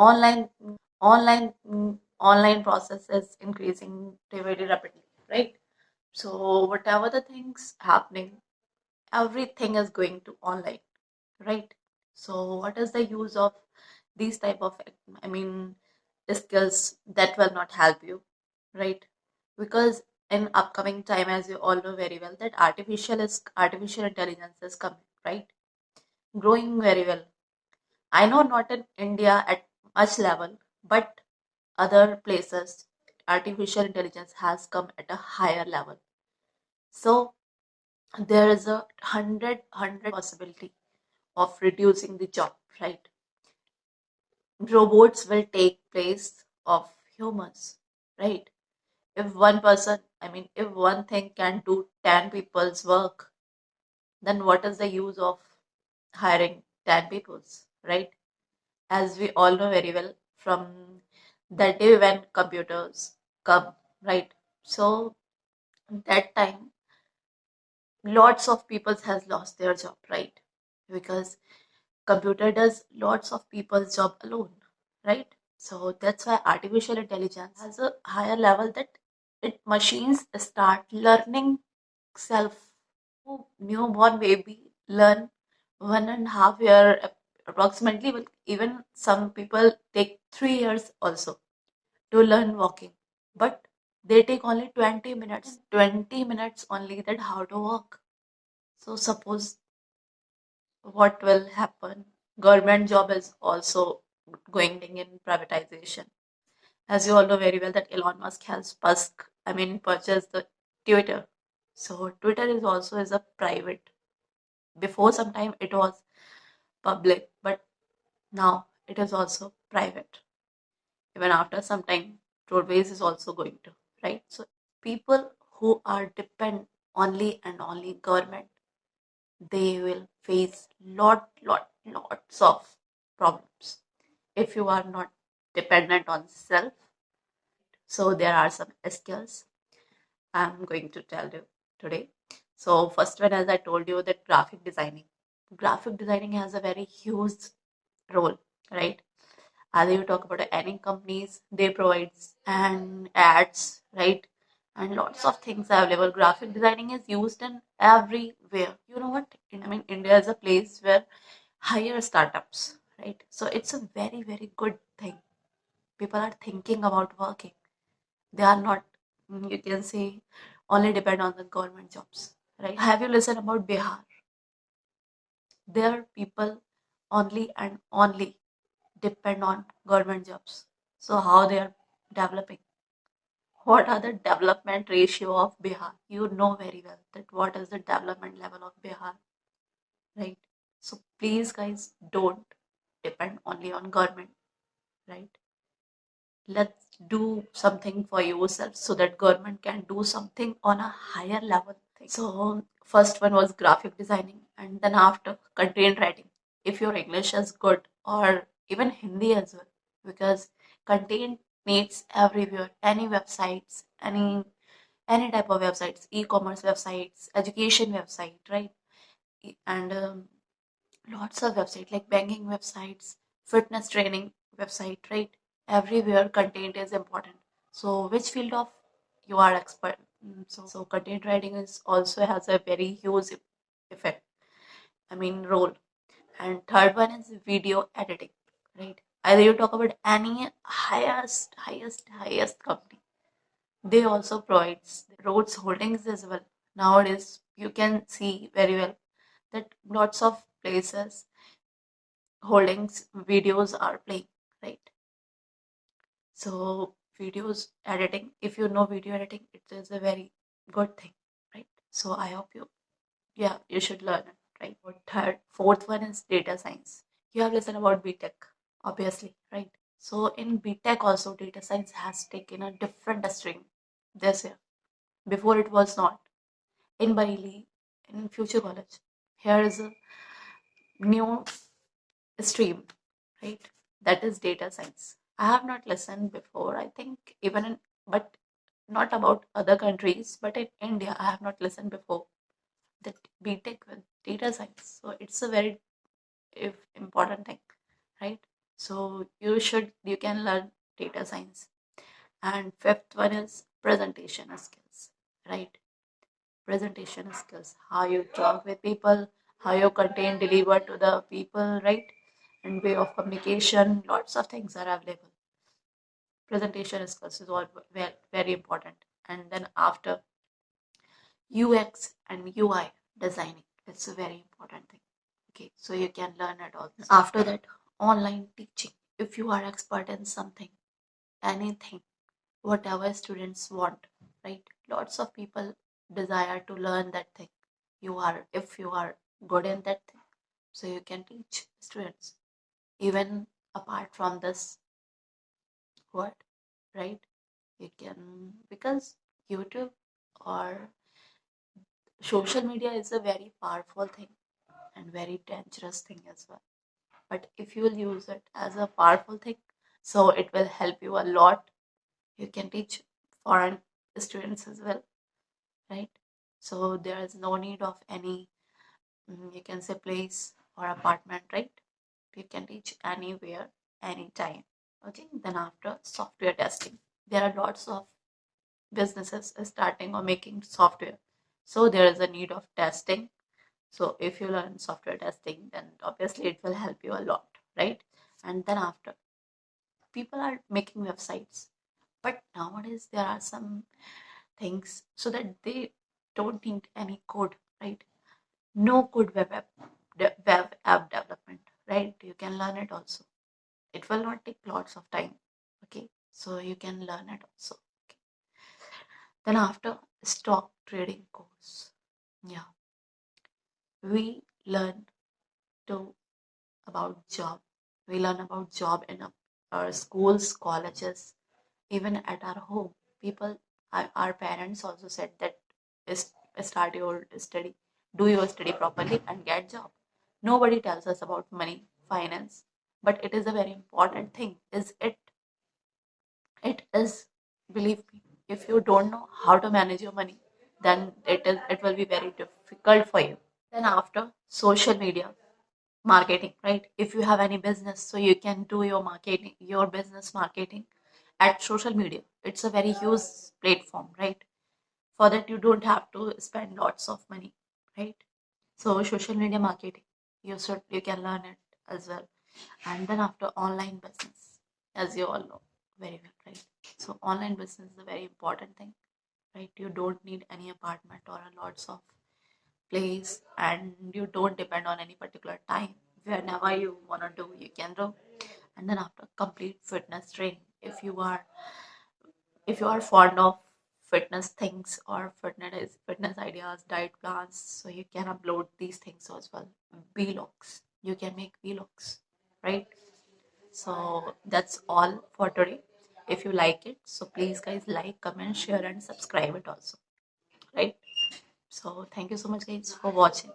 online online process is increasing very rapidly, right? So whatever the things happening, everything is going to online, right? So what is the use of these type of, I mean, skills that will not help you, right? Because in upcoming time, as you all know very well, that artificial intelligence is coming, right? Growing very well. I know not in India at much level, but other places artificial intelligence has come at a higher level. So there is a hundred possibility of reducing the job, right? Robots will take place of humans, right? If one person, I mean, if one thing can do 10 people's work, then what is the use of hiring 10 people's, right? As we all know very well, from the day when computers come, right? So that time, lots of people has lost their job, right? Because computer does lots of people's job alone, right? So that's why artificial intelligence has a higher level, that it machines start learning self. Newborn baby learn 1.5 year approximately, but even some people take 3 years also to learn walking, but they take only 20 minutes only, that how to walk. So suppose what will happen, government job is also going in privatization. As you all know very well, that Elon Musk has purchased the Twitter. So Twitter is also is a private. Before some time it was public, but now it is also private. Even after some time, roadways is also going to, right? So people who are depend only and only government, they will face lots of problems if you are not dependent on self. So there are some skills I'm going to tell you today. So first one, as I told you, that graphic designing has a very huge role, right? Either you talk about any companies, they provide and ads, right? And lots of things are available. Graphic designing is used in everywhere. You know what? India is a place where higher startups, right? So it's a very good thing. People are thinking about working. They are not, you can say, only depend on the government jobs, right? Have you listened about Bihar? There people only and only depend on government jobs. So how they are developing? What are the development ratio of Bihar? You know very well that what is the development level of Bihar, right? So please guys, don't depend only on government, right? Let's do something for yourself so that government can do something on a higher level. So first one was graphic designing, and then after content writing. If your English is good, or even Hindi as well, because content needs everywhere. Any websites, any type of websites, e-commerce websites, education website, right? And lots of websites like banking websites, fitness training website, right? Everywhere content is important. So which field of you are expert? So content writing is also has a very huge effect. Role. And third one is video editing, right? Either you talk about any highest company, they also provides roads holdings as well. Nowadays, you can see very well that lots of places holdings videos are playing, right? So videos editing, if you know video editing, it is a very good thing, right? So I hope you should learn it, right? Fourth one is data science. You have listened about BTech, obviously, right? So in BTech also, data science has taken a different stream this year. Before it was not. In Bareilly, in Future College, here is a new stream, right? That is data science. I have not listened before. I think but not about other countries, but in India, I have not listened before that BTech with data science. So it's a very important thing, right? So you can learn data science. And fifth one is presentation skills, right? Presentation skills, how you talk with people, how your content deliver to the people, right? And way of communication, lots of things are available. Presentation skills is all very important. And then after, UX and UI designing, it's a very important thing. Okay, so you can learn it all. After that, online teaching. If you are expert in something, anything, whatever students want, right? Lots of people desire to learn that thing. If you are good in that thing, so you can teach students. Even apart from this, what, right? You can, because YouTube or social media is a very powerful thing and very dangerous thing as well. But if you will use it as a powerful thing, so it will help you a lot. You can teach foreign students as well, right? So there is no need of any, you can say, place or apartment, right? You can teach anywhere, anytime. Okay, then after, software testing. There are lots of businesses starting or making software. So there is a need of testing. So if you learn software testing, then obviously it will help you a lot, right? And then after, people are making websites. But nowadays there are some things so that they don't need any code, right? No code web app development, right? You can learn it also. It will not take lots of time. Okay, so you can learn it also. Okay. Then after, stock trading course. Yeah, we learn to about job. We learn about job in our schools, colleges, even at our home. People, our parents also said that is start your study, do your study properly, and get job. Nobody tells us about money, finance, but it is a very important thing. Is it? It is. Believe me. If you don't know how to manage your money, then it will be very difficult for you. Then after, social media marketing, right? If you have any business, so you can do your marketing, your business marketing at social media. It's a very huge platform, right? For that you don't have to spend lots of money, right? So social media marketing, you can learn it as well. And then after, online business, as you all know very well, right? So online business is a very important thing, right? You don't need any apartment or a lots of place, and you don't depend on any particular time. Whenever you want to do, you can do. And then after, complete fitness training. If you are fond of fitness things or fitness ideas, diet plans, so you can upload these things as well. Vlogs, you can make vlogs, right? So that's all for today. If you like it, so please guys, like, comment, share, and subscribe it also, right? So thank you so much guys for watching.